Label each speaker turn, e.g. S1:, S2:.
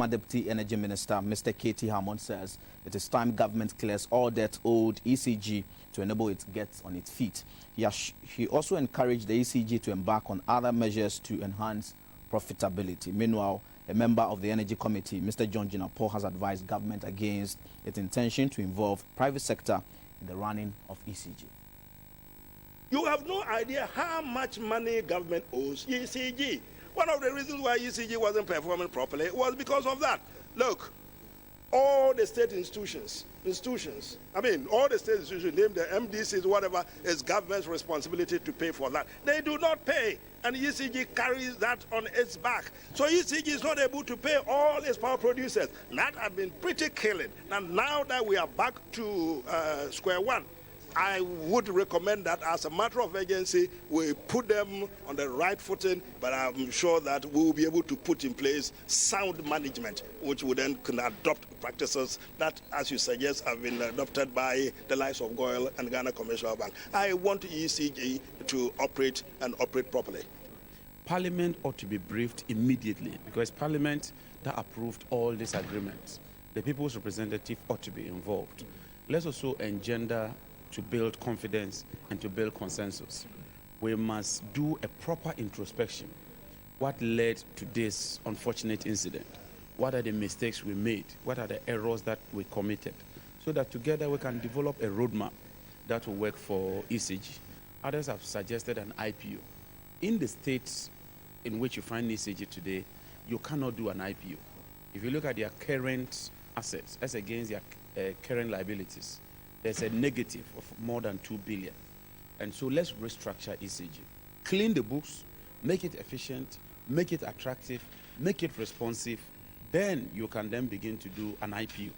S1: former Deputy Energy Minister, Mr. K.T Hammond, says it is time government clears all that old ECG to enable it to get on its feet. He also encouraged the ECG to embark on other measures to enhance profitability. Meanwhile, a member of the Energy Committee, Mr. John Jinapor, has advised government against its intention to involve private sector in the running of ECG.
S2: You have no idea how much money government owes ECG. One of the reasons why ECG wasn't performing properly was because of that. Look, all the state institutions, all the state institutions, named the MDCs, whatever, is government's responsibility to pay for that. They do not pay, and ECG carries that on its back. So ECG is not able to pay all its power producers. That had been pretty killing. And now that we are back to square one, I would recommend that as a matter of urgency, we put them on the right footing, but I'm sure that we will be able to put in place sound management, which would then can adopt practices that, as you suggest, have been adopted by the likes of GOIL and Ghana Commercial Bank. I want ECG to operate and operate properly.
S3: Parliament ought to be briefed immediately, because Parliament that approved all these agreements, the people's representative ought to be involved. Let's also engender to build confidence and to build consensus. We must do a proper introspection. What led to this unfortunate incident? What are the mistakes we made? What are the errors that we committed? So that together we can develop a roadmap that will work for ECG. Others have suggested an IPO. In the states in which you find ECG today, you cannot do an IPO. If you look at their current assets as against their current liabilities, there's a negative of more than 2 billion. And so let's restructure ECG. Clean the books, make it efficient, make it attractive, make it responsive. Then you can then begin to do an IPO.